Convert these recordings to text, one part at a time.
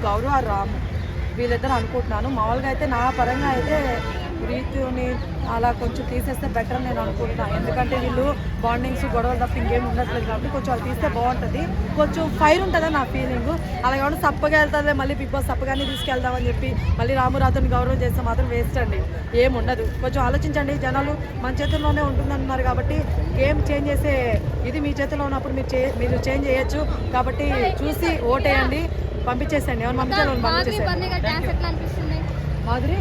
గౌరవ రాము వీళ్ళిద్దరు అనుకుంటున్నాను. మామూలుగా అయితే నా పరంగా అయితే రీతుని అలా కొంచెం తీసేస్తే బెటర్ అని నేను అనుకుంటున్నాను. ఎందుకంటే వీళ్ళు బాండింగ్స్ గొడవలు తప్ప ఇంకేం ఉండట్లేదు కాబట్టి కొంచెం అది తీస్తే బాగుంటుంది. కొంచెం ఫైర్ ఉంటుందని నా ఫీలింగ్. అలాగే ఏమన్నా సప్పగా వెళ్తుంది, మళ్ళీ బిగ్ బాస్ సప్పగానే తీసుకెళ్దామని చెప్పి మళ్ళీ రామురాతని గౌరవం చేస్తే మాత్రం వేస్ట్ అండి, ఏముండదు. కొంచెం ఆలోచించండి. జనాలు మన చేతుల్లోనే ఉంటుందన్నారు కాబట్టి గేమ్ చేంజ్ చేసే ఇది మీ చేతిలో ఉన్నప్పుడు మీరు చేంజ్ చేయొచ్చు. కాబట్టి చూసి ఓటేయండి, పంపించేసండి. ఎవరు పంపించాలని పంపించేసండి. మాధురి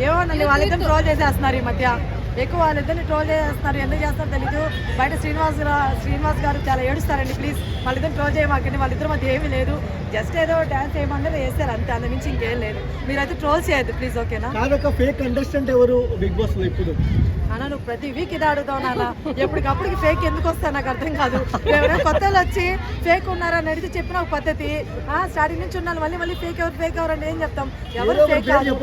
ఏమోనండి, వాళ్ళిద్దరు ట్రోల్ చేసేస్తున్నారు ఈ మధ్య, ఎక్కువ వాళ్ళిద్దరిని ట్రోల్ చేస్తున్నారు. ఎందుకు చేస్తారో తెలీదు. బయట శ్రీనివాస్ గారు చాలా ఏడుస్తారండి. ప్లీజ్ వాళ్ళిద్దరు ట్రోల్ చేయమాకండి, వాళ్ళిద్దరి మధ్య ఏమీ లేదు. జస్ట్ ఏదో డ్యాన్స్ ఏమన్నా వేస్తారు అంతే, అంత మించి ఇంకేం లేదు. మీరైతే ట్రోల్ చేయొద్దు ప్లీజ్, ఓకేనా? ఫేక్ కంటెస్టెంట్ ఎవరు బిగ్ బాస్ లో ఇప్పుడు? అన్న నువ్వు ప్రతి వీక్ ఇది అడుగుతావు నాన్న, ఎప్పటికప్పటికి ఫేక్ ఎందుకు వస్తా నాకు అర్థం కాదు. ఎవరైనా కొత్త వచ్చి ఫేక్ ఉన్నారని అడిగితే చెప్పిన ఒక పద్ధతి, స్టార్టింగ్ నుంచి ఉన్నాను మళ్ళీ ఫేక్ ఎవరు అంటే ఏం చెప్తాం? ఎవరు ఫేక్ కాదు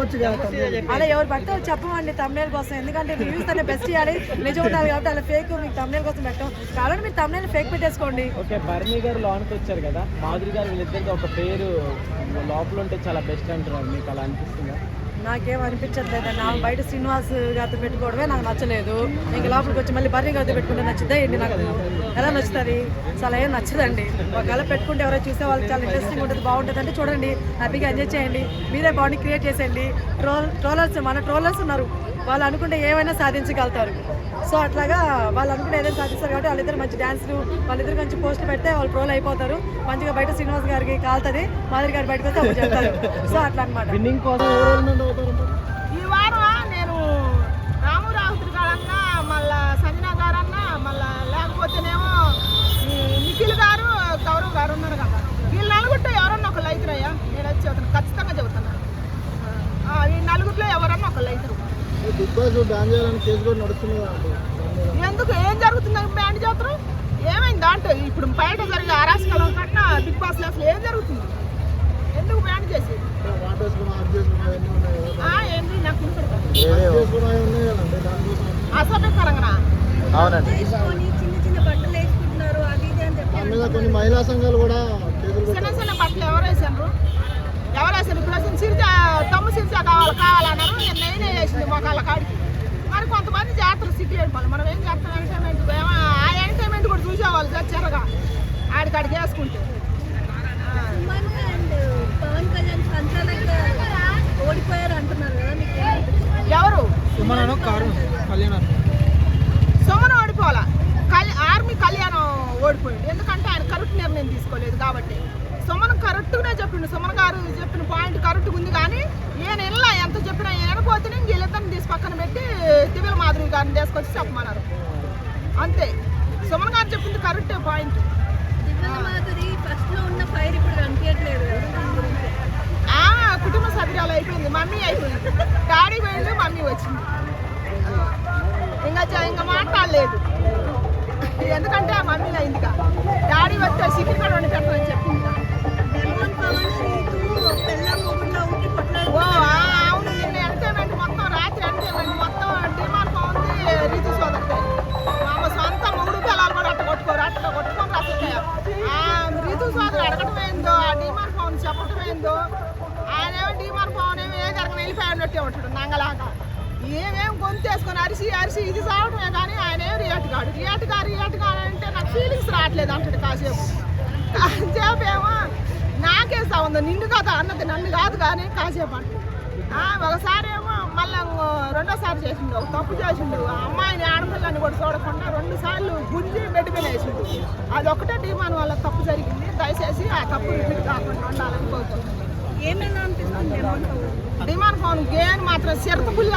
అలా ఎవరు పడితే చెప్పమండి తమ్నేల్ కోసం. ఎందుకంటే రివ్యూస్ అనే బెస్ట్ ఇవ్వాలి, నిజం ఉండాలి కాబట్టి అలా ఫేక్ మీకు తమ్నేల్ కోసం పెట్టాం కాబట్టి మీరు తమ్నేల్ ఫేక్ పెట్టేసుకోండి. ఓకే, బర్నీ గారు లోనికి వచ్చారు కదా, మాధురి గారు వీళ్ళిద్దరికి ఒక పేరు లోపల ఉంటే చాలా బెస్ట్ అంటున్నారు, మీకు అలా అనిపిస్తుందా? నాకేం అనిపించట్లేదు. నా బయట శ్రీనివాస్ గారితో పెట్టుకోవడమే నాకు నచ్చలేదు. ఇంక లోపలికి వచ్చి మళ్ళీ బర్రీ గారితో పెట్టుకుంటే నచ్చుద్దా ఏంటి? నాకు ఎలా నచ్చుతుంది? చాలా ఏం నచ్చదండి. ఒకవేళ పెట్టుకుంటే ఎవరో చూసే వాళ్ళకి చాలా ఇంట్రెస్టింగ్ ఉంటుంది, బాగుంటుంది అంటే చూడండి, హ్యాపీగా ఎంజాయ్ చేయండి, మీరే బాడీ క్రియేట్ చేసేయండి. మన ట్రోలర్స్ ఉన్నారు, వాళ్ళు అనుకుంటే ఏమైనా సాధించగలుగుతారు. సో అట్లాగా వాళ్ళు అనుకుంటే ఏదైనా సాధిస్తారు కాబట్టి వాళ్ళిద్దరు మంచి డ్యాన్స్లు, వాళ్ళిద్దరు మంచి పోస్టులు పెడితే వాళ్ళు ట్రోల్ అయిపోతారు. మంచిగా బయట శ్రీనివాస్ గారికి కాలుతుంది, మాధురి గారి బయటకు వస్తే అప్పుడు చెప్తారు. సో అట్లా అనమాట. ఈ వారం నేను రామురావుతుడి గారన్నా, మళ్ళా సంజనా గారన్నా, మళ్ళా లేకపోతేనేమో నిఖిల్ గారు, గౌరవ్ గారు ఉన్నారు కదా, వీళ్ళు నలుగురితో ఎవరన్నా ఒకళ్ళు అవుతున్నాయా? నేను వచ్చి చెబుతాను, ఖచ్చితంగా చెబుతున్నాను. ఈ నలుగురిలో ఎవరన్నా ఒకళ్ళు అవుతారు. ఎందుకు ఏం జరుగుతుంది? బ్యాండ్ చేస్తారు ఏమైంది అంటే ఇప్పుడు బయట జరిగే అరాచకాలం కన్నా బిగ్ బాస్ లో అసలు ఏం జరుగుతుంది? ఎందుకు బ్యాండ్ చేసి ఏంటి నాకు అసభ్యకరంగా చిన్న బట్టలు వేసుకుంటున్నారు, అది ఇది అని చెప్పి మహిళా సంఘాలు కూడా చిన్న బట్టలు ఎవరు వేసారు? ఇప్పుడు తమ్ము సిరిచా కావాలన్నారు, నేనే వేసింది మొక్కల కాడికి. మరి కొంతమంది చేస్తారు సిటీ వెళ్ళిపోవాలి, మనం ఏం చేస్తాం? ఎంటర్టైన్మెంట్ ఆ ఎంటర్టైన్మెంట్ కూడా చూసేవాళ్ళు చచ్చారుగా ఆడికాడికి వేసుకుంటే. పవన్ కళ్యాణ్ ఓడిపోయారు అంటున్నారు కదా, మీకు ఎవరు? సుమన్ ఓడిపోవాలా? ఆర్మీ కళ్యాణం ఓడిపోయింది, ఎందుకంటే ఆయన కరెక్ట్ నిర్ణయం తీసుకోలేదు కాబట్టి. సుమన్ కరెక్ట్గానే చెప్పిండు, సుమన్ గారు చెప్పిన పాయింట్ కరెక్ట్గా ఉంది. కానీ ఈయన ఇలా ఎంత చెప్పినా వినపోతేనే వీళ్ళిద్దరిని తీసి పక్కన పెట్టి దివ్యల మాధురి గారిని తీసుకొచ్చి చెప్పమన్నారు అంతే. సుమన్ గారు చెప్పింది కరెక్టే పాయింట్. కుటుంబ సభ్యురాలు అయిపోయింది, మమ్మీ అయిపోయింది, డాడీ పోయింది, మమ్మీ వచ్చింది, ఇంకా మాట్లాడలేదు. ఎందుకంటే ఆ మమ్మీ అయిందిగా, డాడీ వస్తే సిటీ కూడా వండి పెట్టమని చెప్పింది. అవును, నిన్న ఎంటర్టైన్మెంట్ మొత్తం, రాత్రి ఎంటర్టైన్మెంట్ మొత్తం డిమాండ్ బాగుంది. రీతు సోదరితే మా సొంత మూడు పిల్లలు కూడా అట్ట కొట్టుకోరు అసలు. రీతు సోదరు అడగటం ఏందో, ఆ డిమాండ్ పవన్ చెప్పటం ఏందో, ఆయనేమో డిమాండ్ పవన్ ఏమో ఏ జరగని వెళ్ళిపోయినట్టే ఉంటాడు నంగలాగా. ఏమేమి గొంతేసుకొని అరిసి ఇది సాగటమే కానీ ఆయన ఏం రియాక్ట్ కాడు అంటే నాకు ఫీలింగ్స్ రావట్లేదు అంటాడు కాసేపు. కాసేపేమో నాకే సౌండ్, నిన్ను కాదు అన్నది, నన్ను కాదు కానీ కాసేపు అంట. ఒకసారి ఏమో మళ్ళీ రెండోసారి చేసిండు, ఒక తప్పు చేసిండు, అమ్మాయిని ఆడపిల్లని కూడా చూడకుండా 2 సార్లు గుంజి బెడ్ మీద వేసిండు. అది ఒకటే డిమాండ్ వల్ల తప్పు జరిగింది. దయచేసి ఆ తప్పు రిపీట్ కాకుండా ఉండాలని కోరుతున్నాను. ఏమైనా అనిపిస్తుంది డిమాండ్ ఫోన్ గేమ్ మాత్రం చిరత పుల్లి